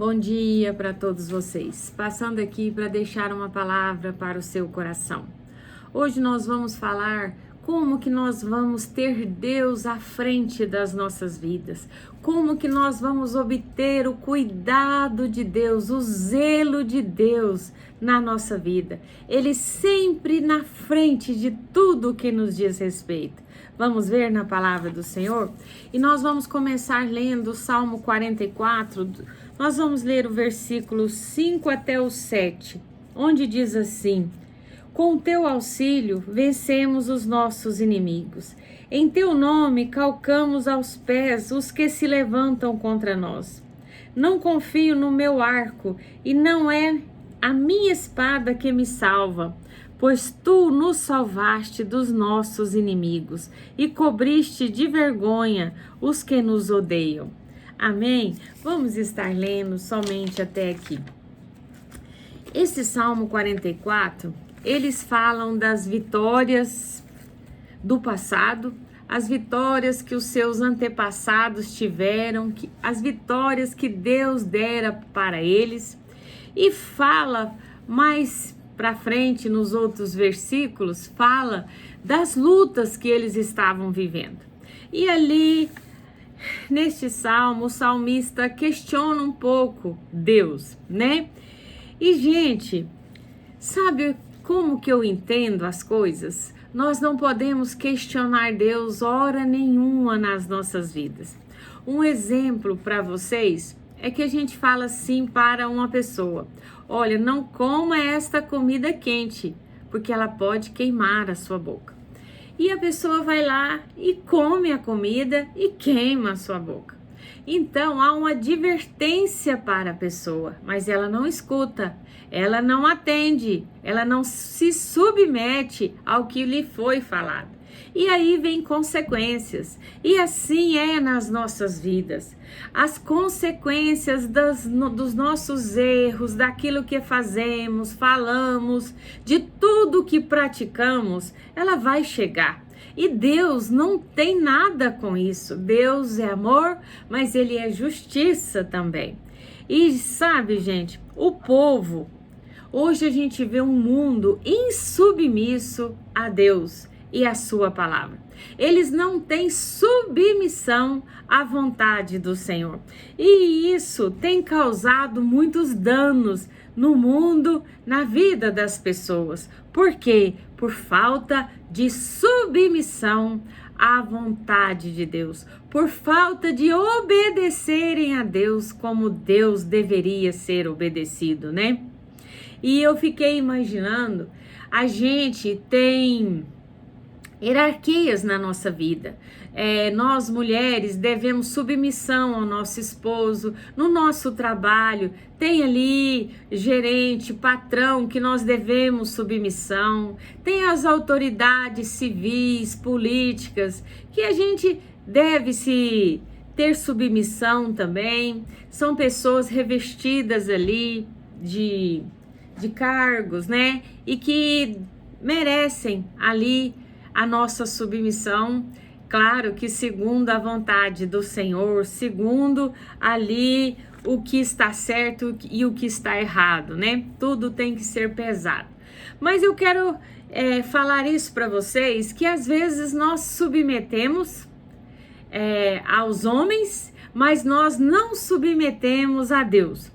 Bom dia para todos vocês. Passando aqui para deixar uma palavra para o seu coração. Hoje nós vamos falar como que nós vamos ter Deus à frente das nossas vidas. Como que nós vamos obter o cuidado de Deus, o zelo de Deus na nossa vida. Ele sempre na frente de tudo que nos diz respeito. Vamos ver na palavra do Senhor? E nós vamos começar lendo o Salmo 44. Nós vamos ler o versículo 5 até o 7, onde diz assim: com teu auxílio vencemos os nossos inimigos. Em teu nome calcamos aos pés os que se levantam contra nós. Não confio no meu arco, e não é a minha espada que me salva, pois tu nos salvaste dos nossos inimigos e cobriste de vergonha os que nos odeiam. Amém? Vamos estar lendo somente até aqui. Esse Salmo 44, eles falam das vitórias do passado, as vitórias que os seus antepassados tiveram, as vitórias que Deus dera para eles, e fala mais para frente nos outros versículos, fala das lutas que eles estavam vivendo. E ali, neste salmo, o salmista questiona um pouco Deus, né? E, gente, sabe como que eu entendo as coisas? Nós não podemos questionar Deus hora nenhuma nas nossas vidas. Um exemplo para vocês é que a gente fala assim para uma pessoa: olha, não coma esta comida quente, porque ela pode queimar a sua boca. E a pessoa vai lá e come a comida e queima a sua boca. Então há uma advertência para a pessoa, mas ela não escuta, ela não atende, ela não se submete ao que lhe foi falado. E aí vem consequências, e assim é nas nossas vidas. As consequências dos nossos erros, daquilo que fazemos, falamos, de tudo que praticamos, ela vai chegar. E Deus não tem nada com isso. Deus é amor, mas Ele é justiça também. E sabe, gente, o povo, hoje a gente vê um mundo insubmisso a Deus e a sua palavra. Eles não têm submissão à vontade do Senhor. E isso tem causado muitos danos no mundo, na vida das pessoas. Por quê? Por falta de submissão à vontade de Deus. Por falta de obedecerem a Deus como Deus deveria ser obedecido, né? E eu fiquei imaginando, a gente tem hierarquias na nossa vida. Nós mulheres devemos submissão ao nosso esposo. No nosso trabalho tem ali gerente, patrão que nós devemos submissão. Tem as autoridades civis, políticas que a gente deve se ter submissão também. São pessoas revestidas ali de cargos, né? E que merecem ali a nossa submissão, claro que segundo a vontade do Senhor, segundo ali o que está certo e o que está errado, né? Tudo tem que ser pesado. Mas eu quero falar isso para vocês, que às vezes nós submetemos aos homens, mas nós não submetemos a Deus.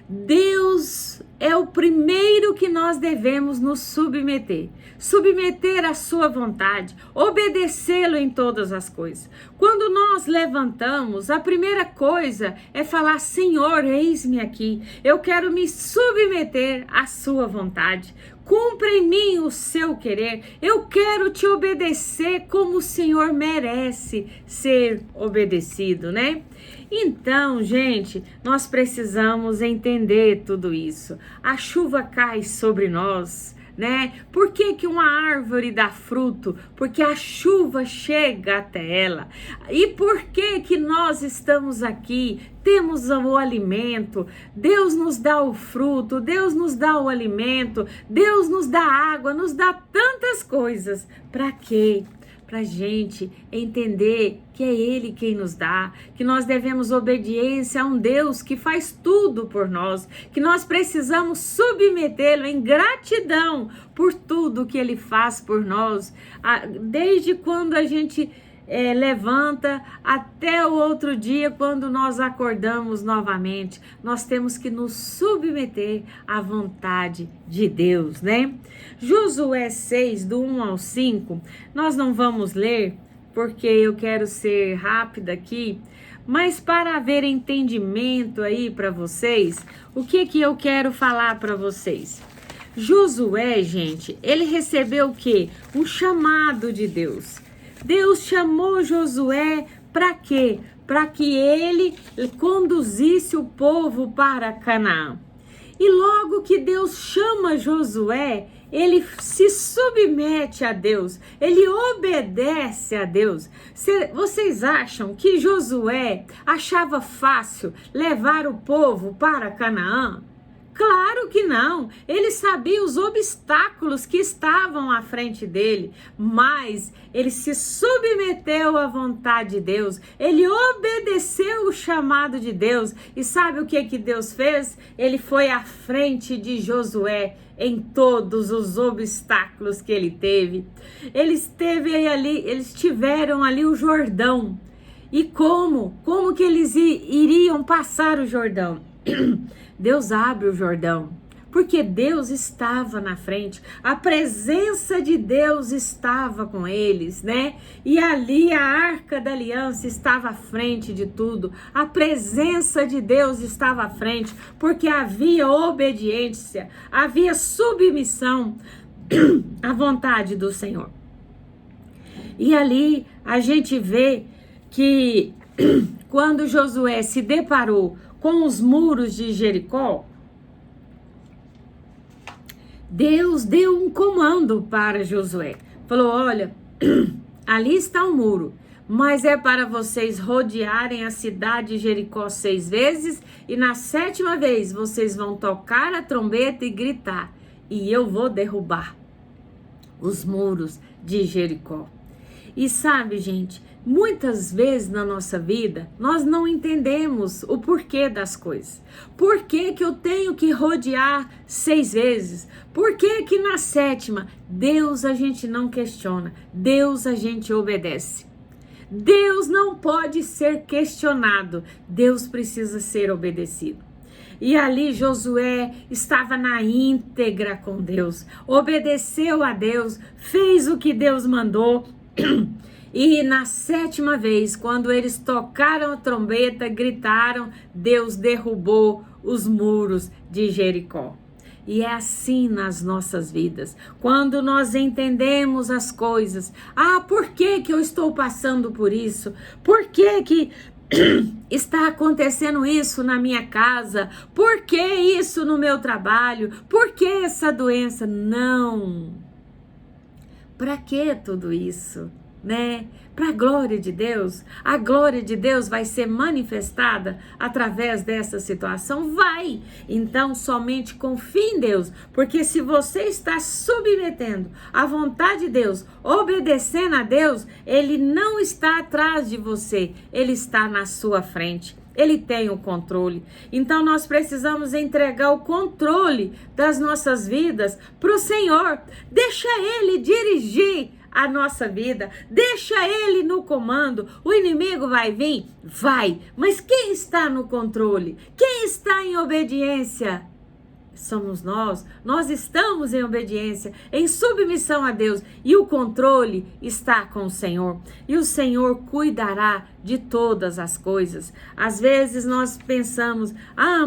Deus é o primeiro que nós devemos nos submeter. Submeter à sua vontade, obedecê-lo em todas as coisas. Quando nós levantamos, a primeira coisa é falar: Senhor, eis-me aqui. Eu quero me submeter à sua vontade. Cumpra em mim o seu querer. Eu quero te obedecer como o Senhor merece ser obedecido, né? Então, gente, nós precisamos entender tudo isso. A chuva cai sobre nós, né? Por que que uma árvore dá fruto? Porque a chuva chega até ela. E por que que nós estamos aqui? Temos o alimento, Deus nos dá o fruto, Deus nos dá o alimento, Deus nos dá água, nos dá tantas coisas. Para quê? para a gente entender que é Ele quem nos dá, que nós devemos obediência a um Deus que faz tudo por nós, que nós precisamos submetê-lo em gratidão por tudo que Ele faz por nós, desde quando a gente levanta até o outro dia, quando nós acordamos novamente, nós temos que nos submeter à vontade de Deus, né? Josué 6, do 1 ao 5, nós não vamos ler, porque eu quero ser rápida aqui, mas para haver entendimento aí para vocês, o que eu quero falar para vocês? Josué, gente, ele recebeu o quê? Um chamado de Deus. Deus chamou Josué para quê? Para que ele conduzisse o povo para Canaã. E logo que Deus chama Josué, ele se submete a Deus, ele obedece a Deus. Vocês acham que Josué achava fácil levar o povo para Canaã? Claro que não, ele sabia os obstáculos que estavam à frente dele, mas ele se submeteu à vontade de Deus, ele obedeceu o chamado de Deus, e sabe o que Deus fez? Ele foi à frente de Josué em todos os obstáculos que ele teve. Eles tiveram ali o Jordão, e como que eles iriam passar o Jordão? Deus abre o Jordão, porque Deus estava na frente, a presença de Deus estava com eles, né? E ali a Arca da Aliança estava à frente de tudo, a presença de Deus estava à frente, porque havia obediência, havia submissão à vontade do Senhor. E ali a gente vê que quando Josué se deparou com os muros de Jericó, Deus deu um comando para Josué. Falou: olha, ali está o muro, mas é para vocês rodearem a cidade de Jericó 6 vezes, e na 7ª vez vocês vão tocar a trombeta e gritar, e eu vou derrubar os muros de Jericó. E sabe, gente, muitas vezes na nossa vida, nós não entendemos o porquê das coisas. Por que eu tenho que rodear 6 vezes? Por que na 7ª? Deus a gente não questiona, Deus a gente obedece. Deus não pode ser questionado, Deus precisa ser obedecido. E ali Josué estava na íntegra com Deus, obedeceu a Deus, fez o que Deus mandou. E na 7ª vez, quando eles tocaram a trombeta, gritaram, Deus derrubou os muros de Jericó. E é assim nas nossas vidas, quando nós entendemos as coisas. Por que eu estou passando por isso? Por que está acontecendo isso na minha casa? Por que isso no meu trabalho? Por que essa doença? Não. Para que tudo isso, né? Para a glória de Deus. A glória de Deus vai ser manifestada através dessa situação? Vai! Então, somente confie em Deus, porque se você está submetendo à vontade de Deus, obedecendo a Deus, Ele não está atrás de você, Ele está na sua frente. Ele tem o controle. Então nós precisamos entregar o controle das nossas vidas para o Senhor. Deixa Ele dirigir a nossa vida. Deixa Ele no comando. O inimigo vai vir? Vai. Mas quem está no controle? Quem está em obediência? Somos nós. Nós estamos em obediência, em submissão a Deus, e o controle está com o Senhor, e o Senhor cuidará de todas as coisas. Às vezes nós pensamos,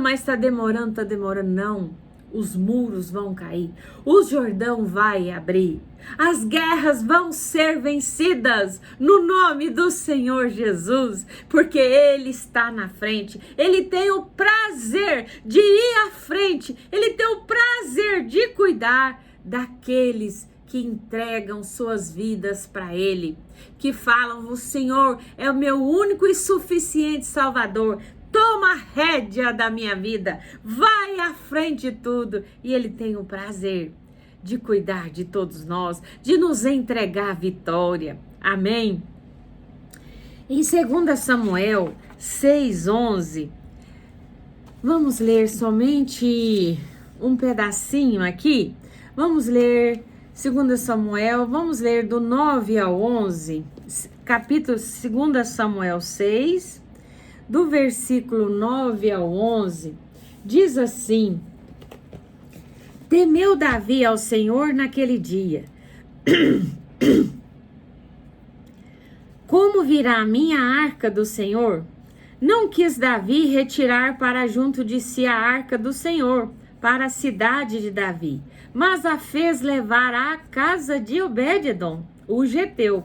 mas está demorando. Não, os muros vão cair, o Jordão vai abrir, as guerras vão ser vencidas no nome do Senhor Jesus, porque Ele está na frente, Ele tem o prazer de ir à frente, Ele tem o prazer de cuidar daqueles que entregam suas vidas para Ele, que falam, o Senhor é o meu único e suficiente Salvador, toma a rédea da minha vida, vai à frente de tudo. E Ele tem o prazer de cuidar de todos nós, de nos entregar a vitória. Amém? Em 2 Samuel 6:11, vamos ler somente um pedacinho aqui. Vamos ler 2 Samuel, vamos ler do 9 ao 11, capítulo 2 Samuel 6, do versículo 9 ao 11, diz assim: Temeu Davi ao Senhor naquele dia. Como virá a minha arca do Senhor? Não quis Davi retirar para junto de si a arca do Senhor, para a cidade de Davi, mas a fez levar à casa de Obed-edom, o geteu.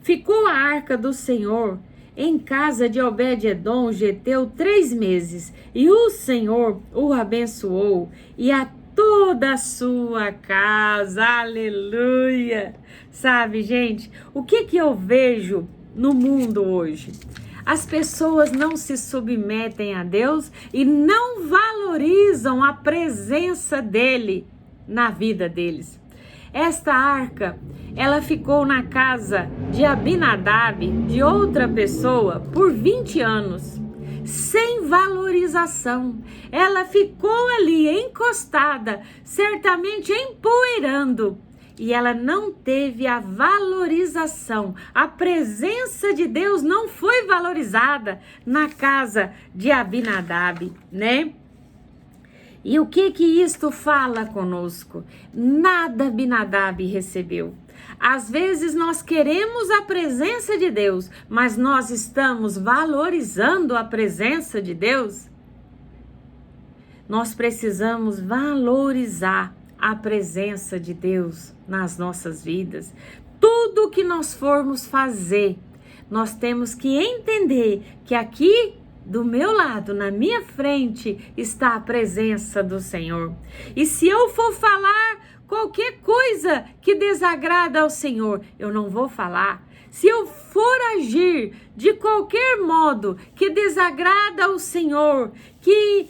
Ficou a arca do Senhor em casa de Obed-edom, o geteu, 3 meses, e o Senhor o abençoou, e a toda a sua casa. Aleluia! Sabe, gente, o que eu vejo no mundo hoje? As pessoas não se submetem a Deus e não valorizam a presença dele na vida deles. Esta arca, ela ficou na casa de Abinadab, de outra pessoa, por 20 anos. Sem valorização, ela ficou ali encostada, certamente empoeirando, e ela não teve a valorização. A presença de Deus não foi valorizada na casa de Abinadab, né? E o que isto fala conosco? Nada Abinadab recebeu. Às vezes nós queremos a presença de Deus, mas nós estamos valorizando a presença de Deus? Nós precisamos valorizar a presença de Deus nas nossas vidas. Tudo que nós formos fazer, nós temos que entender que aqui do meu lado, na minha frente, está a presença do Senhor. E se eu for falar qualquer coisa que desagrada ao Senhor, eu não vou falar. Se eu for agir de qualquer modo que desagrada ao Senhor, que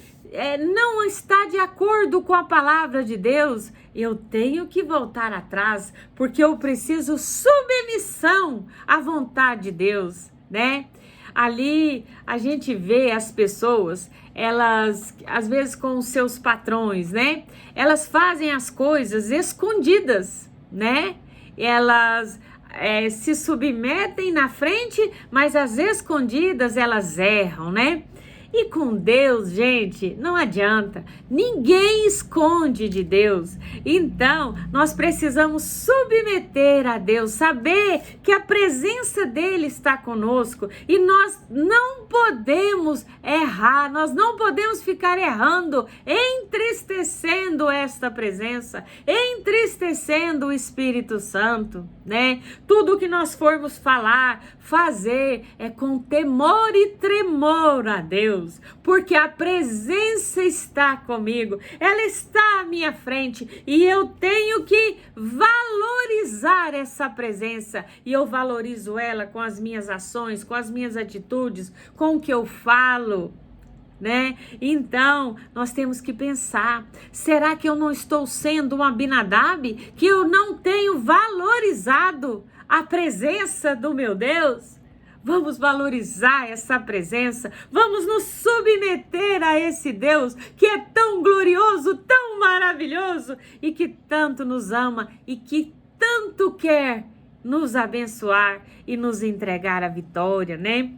não está de acordo com a palavra de Deus, eu tenho que voltar atrás, porque eu preciso submissão à vontade de Deus, né? Ali a gente vê as pessoas, elas às vezes com os seus patrões, né? Elas fazem as coisas escondidas, né? Elas se submetem na frente, mas às escondidas elas erram, né? E com Deus, gente, não adianta. Ninguém esconde de Deus. Então, nós precisamos submeter a Deus, saber que a presença dele está conosco. E nós não podemos errar, nós não podemos ficar errando, entristecendo esta presença, entristecendo o Espírito Santo, né? Tudo que nós formos falar, fazer, é com temor e tremor a Deus. Porque a presença está comigo, ela está à minha frente e eu tenho que valorizar essa presença, e eu valorizo ela com as minhas ações, com as minhas atitudes, com o que eu falo, né? Então, nós temos que pensar, será que eu não estou sendo um Abinadab, que eu não tenho valorizado a presença do meu Deus? Vamos valorizar essa presença, vamos nos submeter a esse Deus que é tão glorioso, tão maravilhoso e que tanto nos ama e que tanto quer nos abençoar e nos entregar a vitória, né?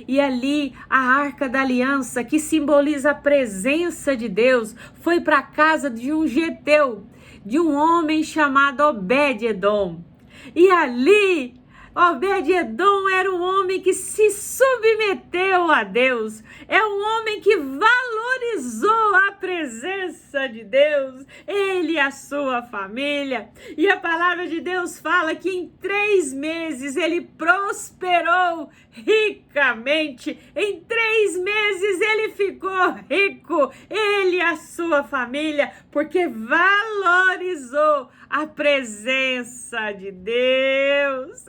E ali a Arca da Aliança, que simboliza a presença de Deus, foi para a casa de um geteu, de um homem chamado Obed-edom. E ali Obed-edom era um homem que se submeteu a Deus, é um homem que valorizou a presença de Deus, ele e a sua família. E a palavra de Deus fala que em 3 meses ele prosperou ricamente. Em 3 meses ele ficou rico, ele e a sua família, porque valorizou a presença de Deus.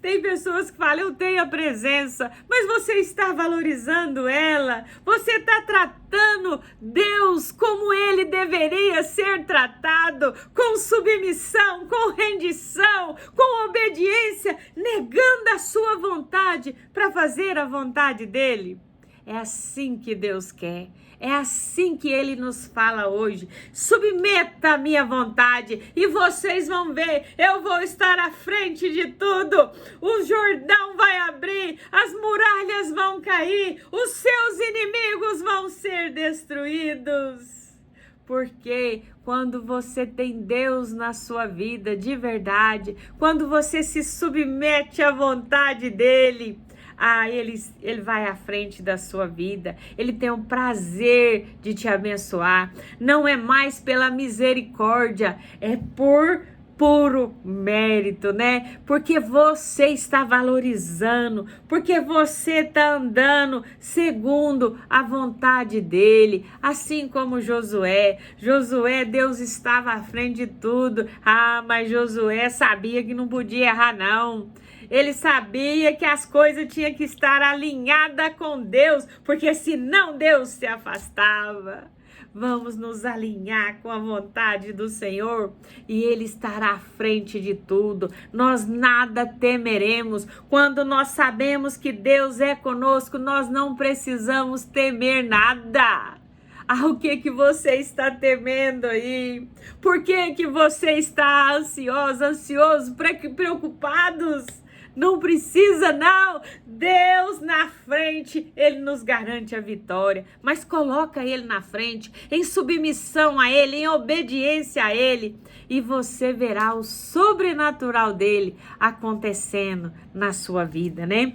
Tem pessoas que falam, eu tenho a presença, mas você está valorizando ela, você está tratando Deus como ele deveria ser tratado. humilhado, com submissão, com rendição, com obediência, negando a sua vontade para fazer a vontade dele. É assim que Deus quer. É assim que Ele nos fala hoje. Submeta a minha vontade e vocês vão ver, eu vou estar à frente de tudo. O Jordão vai abrir, as muralhas vão cair, os seus inimigos vão ser destruídos. Porque quando você tem Deus na sua vida de verdade, quando você se submete à vontade dEle, ele vai à frente da sua vida. Ele tem o prazer de te abençoar. Não é mais pela misericórdia, é por puro mérito, né? Porque você está valorizando, porque você está andando segundo a vontade dele, assim como Josué. Deus estava à frente de tudo. Mas Josué sabia que não podia errar, não. Ele sabia que as coisas tinham que estar alinhadas com Deus, porque senão Deus se afastava. Vamos nos alinhar com a vontade do Senhor e Ele estará à frente de tudo. Nós nada temeremos. Quando nós sabemos que Deus é conosco, nós não precisamos temer nada. O que você está temendo aí? Por que você está ansioso, preocupados? Não precisa, não. Deus na frente, Ele nos garante a vitória. Mas coloca Ele na frente, em submissão a Ele, em obediência a Ele. E você verá o sobrenatural dEle acontecendo na sua vida, né?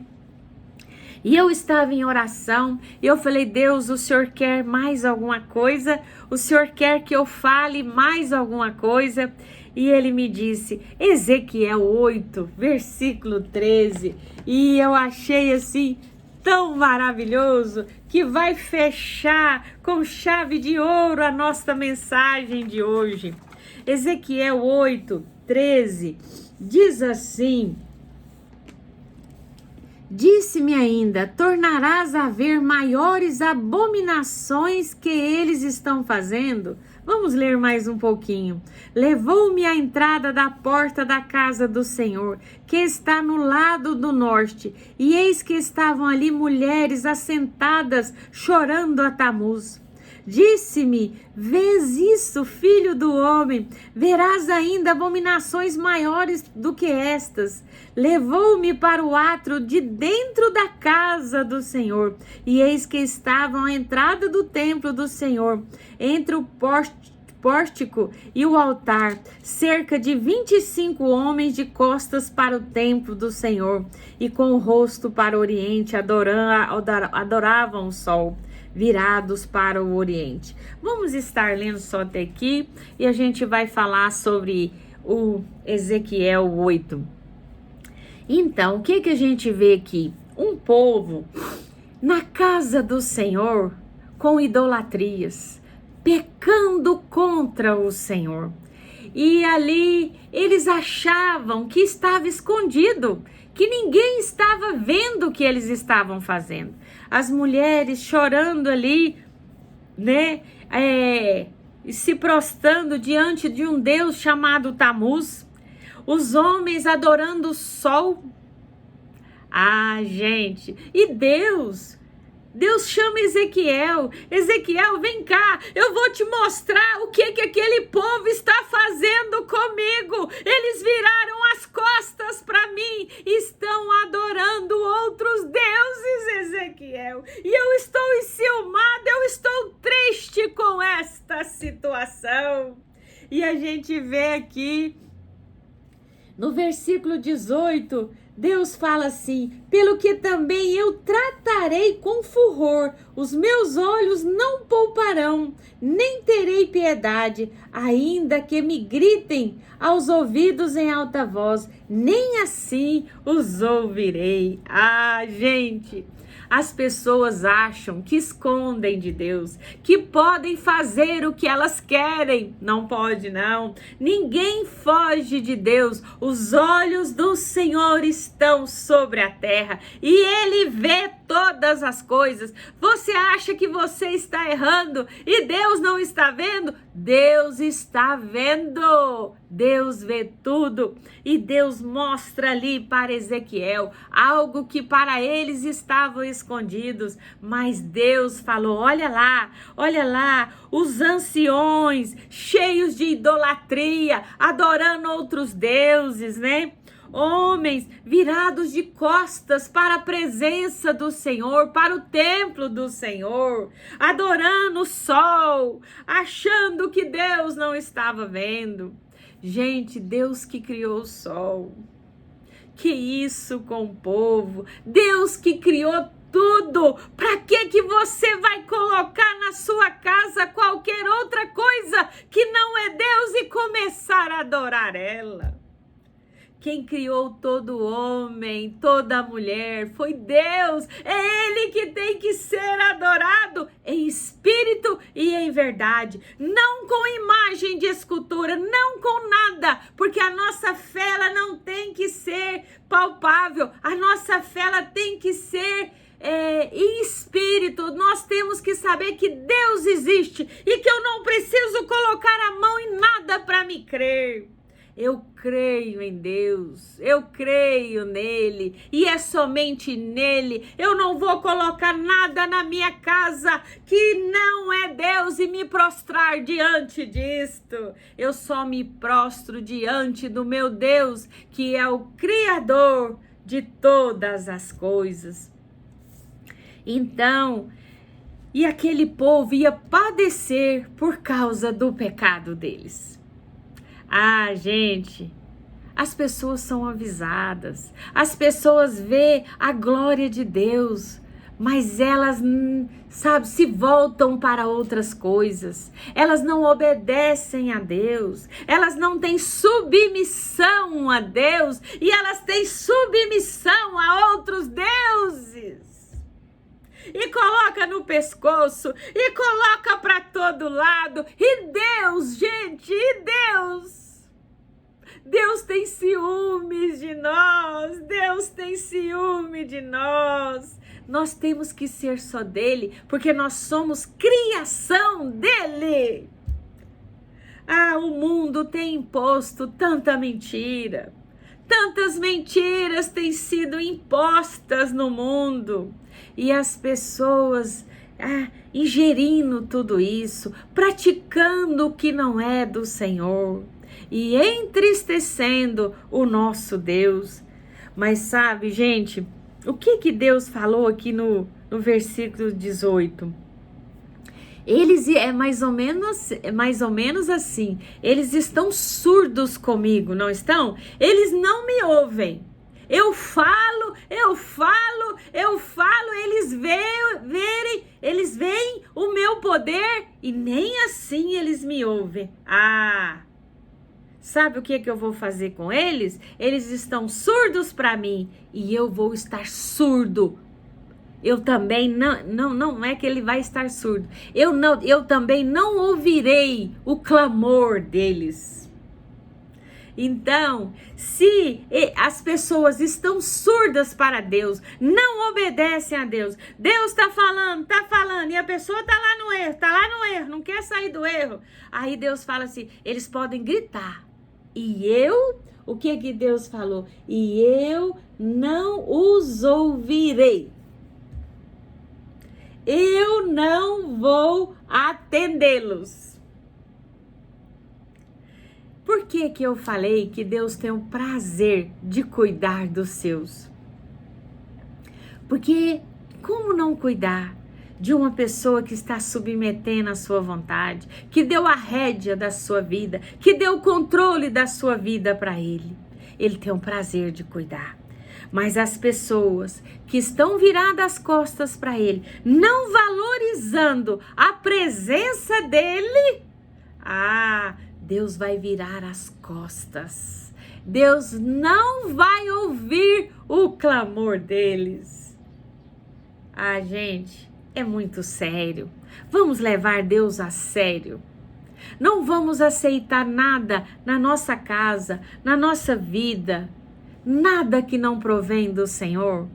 E eu estava em oração e eu falei, Deus, o Senhor quer mais alguma coisa? O Senhor quer que eu fale mais alguma coisa? E ele me disse, Ezequiel 8, versículo 13. E eu achei assim tão maravilhoso que vai fechar com chave de ouro a nossa mensagem de hoje. Ezequiel 8, 13 diz assim: disse-me ainda, tornarás a ver maiores abominações que eles estão fazendo? Vamos ler mais um pouquinho. Levou-me à entrada da porta da casa do Senhor, que está no lado do norte, e eis que estavam ali mulheres assentadas, chorando a Tamuz. Disse-me, vês isso, filho do homem, verás ainda abominações maiores do que estas. Levou-me para o átrio de dentro da casa do Senhor, e eis que estavam à entrada do templo do Senhor, entre o pórtico e o altar, cerca de 25 homens de costas para o templo do Senhor, e com o rosto para o oriente, adoravam o sol, virados para o oriente. Vamos estar lendo só até aqui e a gente vai falar sobre o Ezequiel 8. Então, o que a gente vê aqui? Um povo na casa do Senhor com idolatrias, pecando contra o Senhor. E ali eles achavam que estava escondido, que ninguém estava vendo o que eles estavam fazendo. As mulheres chorando ali, né? Se prostrando diante de um Deus chamado Tamuz. Os homens adorando o sol. Gente, e Deus chama Ezequiel, vem cá, eu vou te mostrar o que aquele povo está fazendo comigo. Eles viraram as costas para mim, estão adorando outros deuses, Ezequiel, e eu estou enciumada, eu estou triste com esta situação. E a gente vê aqui no versículo 18, Deus fala assim, pelo que também eu tratarei com furor, os meus olhos não pouparão, nem terei piedade, ainda que me gritem aos ouvidos em alta voz, nem assim os ouvirei. Gente, as pessoas acham que escondem de Deus, que podem fazer o que elas querem. Não pode, não. Ninguém foge de Deus. Os olhos do Senhor estão sobre a terra e Ele vê todas as coisas. Você acha que você está errando e Deus não está vendo? Deus está vendo. Deus vê tudo. E Deus mostra ali para Ezequiel algo que para eles estavam escondidos. Mas Deus falou: olha lá, os anciões cheios de idolatria, adorando outros deuses, né? Homens virados de costas para a presença do Senhor, para o templo do Senhor, adorando o sol, achando que Deus não estava vendo. Gente, Deus que criou o sol. Que isso com o povo? Deus que criou tudo. Para que você vai colocar na sua casa qualquer outra coisa que não é Deus e começar a adorar ela? Quem criou todo homem, toda mulher, foi Deus. É Ele que tem que ser adorado em espírito e em verdade. Não com imagem de escultura, não com nada. Porque a nossa fé ela não tem que ser palpável. A nossa fé ela tem que ser em espírito. Nós temos que saber que Deus existe e que eu não preciso colocar a mão em nada para me crer. Eu creio em Deus, eu creio nele e é somente nele. Eu não vou colocar nada na minha casa que não é Deus e me prostrar diante disto. Eu só me prostro diante do meu Deus, que é o Criador de todas as coisas. Então, e aquele povo ia padecer por causa do pecado deles. Ah, gente, as pessoas são avisadas, as pessoas vê a glória de Deus, mas elas, sabe, se voltam para outras coisas, elas não obedecem a Deus, elas não têm submissão a Deus e elas têm submissão a outros deuses. E coloca no pescoço, e coloca para todo lado. E Deus, gente, Deus tem ciúmes de nós. Deus tem ciúme de nós. Nós temos que ser só dele, porque nós somos criação dele. Ah, o mundo tem imposto tanta mentira. Tantas mentiras têm sido impostas no mundo. E as pessoas ingerindo tudo isso, praticando o que não é do Senhor e entristecendo o nosso Deus. Mas sabe, gente, o que Deus falou aqui no versículo 18? Eles é mais ou menos assim. Eles estão surdos comigo, não estão? Eles não me ouvem. Eu falo, eles veem o meu poder e nem assim eles me ouvem. Ah, sabe o que eu vou fazer com eles? Eles estão surdos para mim e eu vou estar surdo. Eu também não é que ele vai estar surdo. Eu também não ouvirei o clamor deles. Então, se as pessoas estão surdas para Deus, não obedecem a Deus, Deus está falando, e a pessoa está lá no erro, não quer sair do erro. Aí Deus fala assim, eles podem gritar. O que Deus falou? E eu não os ouvirei. Eu não vou atendê-los. Por que eu falei que Deus tem o prazer de cuidar dos seus? Porque como não cuidar de uma pessoa que está submetendo a sua vontade, que deu a rédea da sua vida, que deu o controle da sua vida para Ele? Ele tem o prazer de cuidar. Mas as pessoas que estão viradas as costas para Ele, não valorizando a presença dEle, Deus vai virar as costas. Deus não vai ouvir o clamor deles. Gente, é muito sério. Vamos levar Deus a sério. Não vamos aceitar nada na nossa casa, na nossa vida, nada que não provém do Senhor.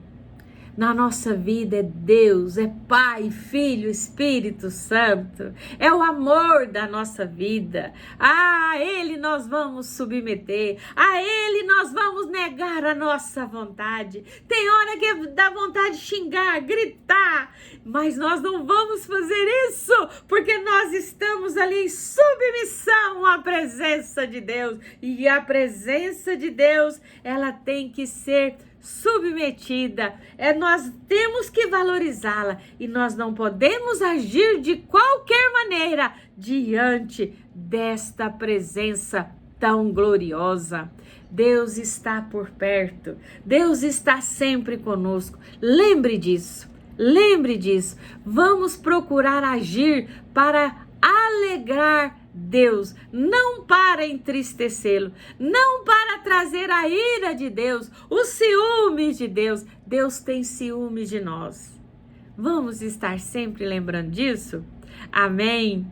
na nossa vida é Deus, é Pai, Filho, Espírito Santo, é o amor da nossa vida. A Ele nós vamos submeter, a Ele nós vamos negar a nossa vontade. Tem hora que dá vontade de xingar, gritar, mas nós não vamos fazer isso, porque nós estamos ali em submissão à presença de Deus. E a presença de Deus, ela tem que ser submetida, nós temos que valorizá-la e nós não podemos agir de qualquer maneira diante desta presença tão gloriosa. Deus está por perto, Deus está sempre conosco. Lembre disso, vamos procurar agir para alegrar Deus, não para entristecê-lo, não para trazer a ira de Deus, o ciúme de Deus. Deus tem ciúme de nós. Vamos estar sempre lembrando disso? Amém?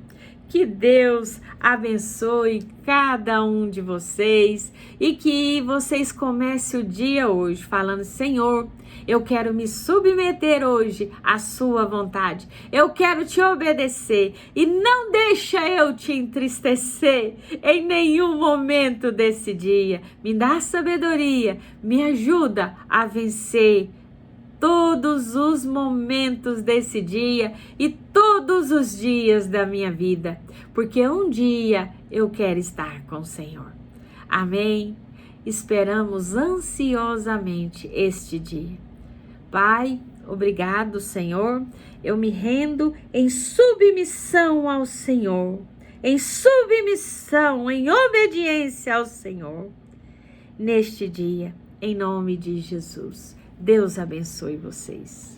Que Deus abençoe cada um de vocês e que vocês comecem o dia hoje falando: Senhor, eu quero me submeter hoje à sua vontade. Eu quero te obedecer e não deixa eu te entristecer em nenhum momento desse dia. Me dá sabedoria, me ajuda a vencer todos os momentos desse dia e todos os dias da minha vida, porque um dia eu quero estar com o Senhor. Amém? Esperamos ansiosamente este dia. Pai, obrigado, Senhor. Eu me rendo em submissão ao Senhor, em submissão, em obediência ao Senhor, neste dia, em nome de Jesus. Deus abençoe vocês.